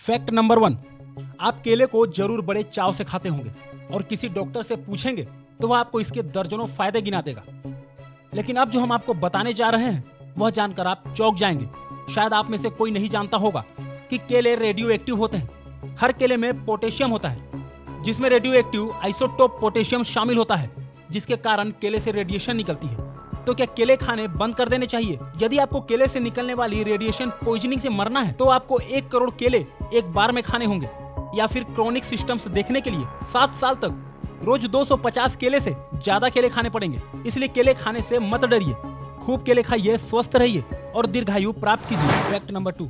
Fact number 1, आप केले को जरूर बड़े चाव से खाते होंगे और किसी डॉक्टर से पूछेंगे तो वह आपको इसके दर्जनों फायदे गिना देगा। लेकिन अब जो हम आपको बताने जा रहे हैं वह जानकर आप चौंक जाएंगे। शायद आप में से कोई नहीं जानता होगा कि केले रेडियो एक्टिव होते हैं। हर केले में पोटेशियम होता है, जिसमें रेडियो एक्टिव आइसोटोप पोटेशियम शामिल होता है, जिसके कारण केले से रेडिएशन निकलती है। तो क्या केले खाने बंद कर देने चाहिए? यदि आपको केले से निकलने वाली रेडिएशन पॉइजनिंग से मरना है तो आपको 1 करोड़ केले एक बार में खाने होंगे, या फिर क्रोनिक सिस्टम्स देखने के लिए 7 साल तक रोज 250 केले से ज्यादा केले खाने पड़ेंगे। इसलिए केले खाने से मत डरिए, खूब केले खाइए, स्वस्थ रहिए और दीर्घायु प्राप्त कीजिए। Fact number 2,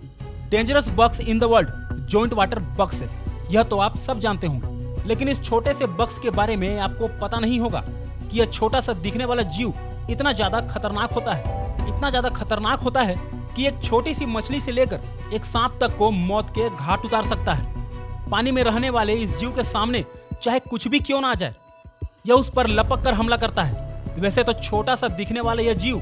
dangerous bugs in the world joint water bugs है। यह तो आप सब जानते होंगे, लेकिन इस छोटे से बग्स के बारे में आपको पता नहीं होगा कि यह छोटा सा दिखने वाला जीव इतना ज्यादा खतरनाक होता है। इतना ज्यादा खतरनाक होता है कि एक छोटी सी मछली से लेकर एक सांप तक को मौत के घाट उतार सकता है। पानी में रहने वाले इस जीव के सामने चाहे कुछ भी क्यों ना आ जाए, यह उस पर लपक कर हमला करता है। वैसे तो छोटा सा दिखने वाला यह जीव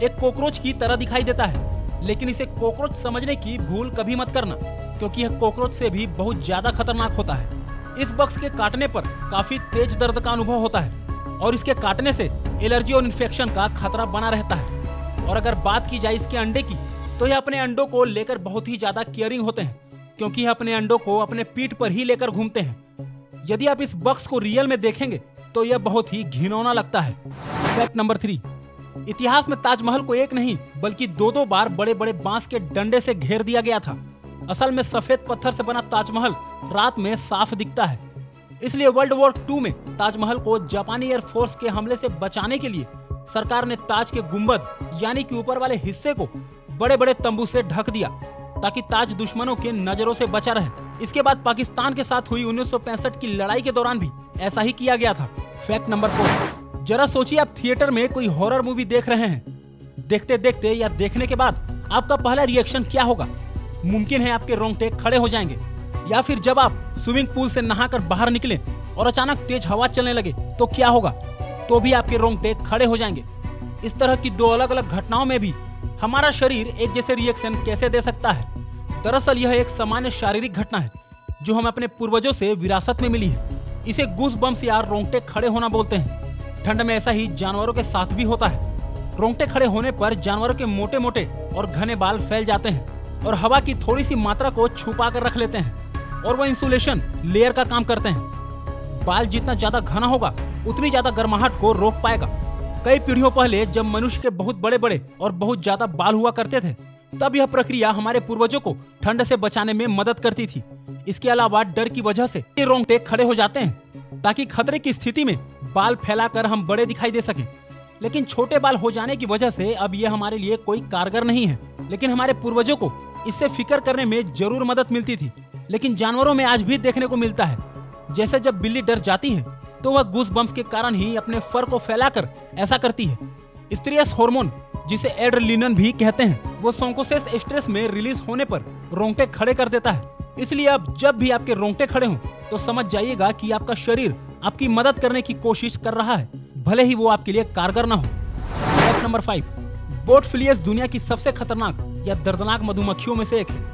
एक कॉकरोच की तरह दिखाई देता है, लेकिन इसे कॉकरोच समझने की भूल कभी मत करना, क्योंकि यह कॉकरोच से भी बहुत ज्यादा खतरनाक होता है। इस बग्स के काटने पर काफी तेज दर्द का अनुभव होता है और इसके काटने से एलर्जी और इन्फेक्शन का खतरा बना रहता है। और अगर बात की जाए इसके अंडे की, तो यह अपने अंडों को लेकर बहुत ही ज्यादा केयरिंग होते हैं, क्योंकि यह अपने अंडों को अपने पीठ पर ही लेकर घूमते हैं। यदि आप इस बग्स को रियल में देखेंगे तो यह बहुत ही घिनौना लगता है। फैक्ट नंबर 3, इतिहास में ताजमहल को एक नहीं बल्कि 2 बार बड़े बड़े बांस के डंडे से घेर दिया गया था। असल में सफेद पत्थर से बना ताजमहल रात में साफ दिखता है, इसलिए वर्ल्ड वॉर 2 में ताजमहल को जापानी एयरफोर्स के हमले से बचाने के लिए सरकार ने ताज के गुंबद यानी कि ऊपर वाले हिस्से को बड़े बड़े तंबू से ढक दिया, ताकि ताज दुश्मनों के नजरों से बचा रहे। इसके बाद पाकिस्तान के साथ हुई 1965 की लड़ाई के दौरान भी ऐसा ही किया गया था। फैक्ट नंबर 4, जरा सोचिए आप थिएटर में कोई हॉरर मूवी देख रहे हैं। देखते देखते या देखने के बाद आपका पहला रिएक्शन क्या होगा? मुमकिन है आपके रोंगटे खड़े हो जाएंगे, या फिर जब आप स्विमिंग पूल से नहाकर बाहर निकले और अचानक तेज हवा चलने लगे तो क्या होगा? तो भी आपके रोंगटे खड़े हो जाएंगे। इस तरह की 2 अलग अलग घटनाओं में भी हमारा शरीर एक जैसे रिएक्शन कैसे दे सकता है? दरअसल यह एक सामान्य शारीरिक घटना है जो हमें अपने पूर्वजों से विरासत में मिली है। इसे गूस बम्स या रोंगटे खड़े होना बोलते हैं। ठंड में ऐसा ही जानवरों के साथ भी होता है। रोंगटे खड़े होने पर जानवरों के मोटे मोटे और घने बाल फैल जाते हैं और हवा की थोड़ी सी मात्रा को छुपा कर रख लेते हैं, और वह इंसुलेशन लेयर का काम करते हैं। बाल जितना ज्यादा घना होगा उतनी ज्यादा गर्माहट को रोक पाएगा। कई पीढ़ियों पहले जब मनुष्य के बहुत बड़े बड़े और बहुत ज्यादा बाल हुआ करते थे, तब यह प्रक्रिया हमारे पूर्वजों को ठंड से बचाने में मदद करती थी। इसके अलावा डर की वजह से ये रोंगटे खड़े हो जाते हैं, ताकि खतरे की स्थिति में बाल फैलाकर हम बड़े दिखाई दे सकें। लेकिन छोटे बाल हो जाने की वजह से अब यह हमारे लिए कोई कारगर नहीं है, लेकिन हमारे पूर्वजों को इससे फिक्र करने में जरूर मदद मिलती थी। लेकिन जानवरों में आज भी देखने को मिलता है, जैसे जब बिल्ली डर जाती है तो वह गूस बम्स के कारण ही अपने फर को फैलाकर ऐसा करती है। स्ट्रेस हार्मोन, जिसे एड्रेनलिन भी कहते हैं, वो संकोचेस स्ट्रेस में रिलीज होने पर रोंगटे खड़े कर देता है। इसलिए अब जब भी आपके रोंगटे खड़े हों तो समझ जाइएगा कि आपका शरीर आपकी मदद करने की कोशिश कर रहा है, भले ही वो आपके लिए कारगर ना हो। फैक्ट नंबर 5, बोट फ्लीज दुनिया की सबसे खतरनाक या दर्दनाक मधुमक्खियों में से एक है।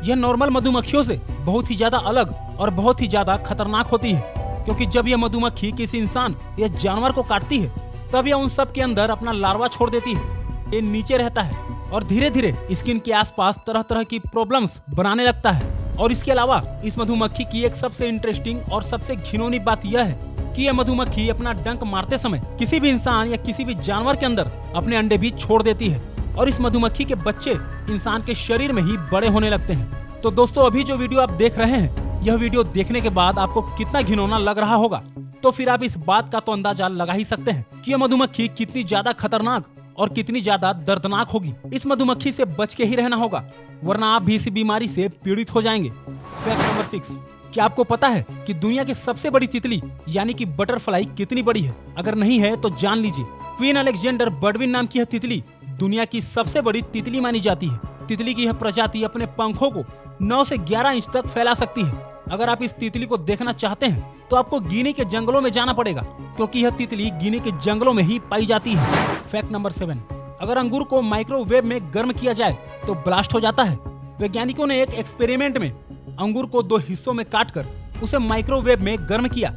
यह नॉर्मल मधुमक्खियों से बहुत ही ज्यादा अलग और बहुत ही ज्यादा खतरनाक होती है, क्योंकि जब यह मधुमक्खी किसी इंसान या जानवर को काटती है तब यह उन सब के अंदर अपना लार्वा छोड़ देती है। ये नीचे रहता है और धीरे धीरे स्किन के आसपास तरह तरह की प्रॉब्लम्स बनाने लगता है। और इसके अलावा इस मधुमक्खी की एक सबसे इंटरेस्टिंग और सबसे घिनौनी बात यह है कि यह मधुमक्खी अपना डंक मारते समय किसी भी इंसान या किसी भी जानवर के अंदर अपने अंडे भी छोड़ देती है, और इस मधुमक्खी के बच्चे इंसान के शरीर में ही बड़े होने लगते हैं। तो दोस्तों, अभी जो वीडियो आप देख रहे हैं, यह वीडियो देखने के बाद आपको कितना घिनौना लग रहा होगा, तो फिर आप इस बात का तो अंदाजा लगा ही सकते हैं कि यह मधुमक्खी कितनी ज्यादा खतरनाक और कितनी ज्यादा दर्दनाक होगी। इस मधुमक्खी से बच के ही रहना होगा, वरना आप भी इसी बीमारी से पीड़ित हो जाएंगे। फैक्ट नंबर 6, क्या आपको पता है कि दुनिया की सबसे बड़ी तितली यानी कि बटरफ्लाई कितनी बड़ी है? अगर नहीं है तो जान लीजिए। क्वीन अलेक्जेंडर बर्डविन नाम की यह तितली दुनिया की सबसे बड़ी तितली मानी जाती है। तितली की यह प्रजाति अपने पंखों को 9 से 11 इंच तक फैला सकती है। अगर आप इस तितली को देखना चाहते हैं तो आपको गिनी के जंगलों में जाना पड़ेगा, क्योंकि यह तितली गिनी के जंगलों में ही पाई जाती है। फैक्ट नंबर 7, अगर अंगूर को माइक्रोवेव में गर्म किया जाए तो ब्लास्ट हो जाता है। वैज्ञानिकों ने एक एक्सपेरिमेंट में अंगूर को 2 हिस्सों में काटकर उसे माइक्रोवेव में गर्म किया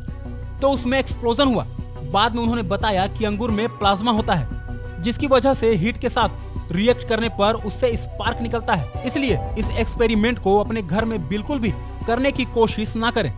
तो उसमें एक्सप्लोजन हुआ। बाद में उन्होंने बताया कि अंगूर में प्लाज्मा होता है जिसकी वजह से हीट के साथ रिएक्ट करने पर उससे स्पार्क निकलता है। इसलिए इस एक्सपेरिमेंट को अपने घर में बिल्कुल भी करने की कोशिश ना करें।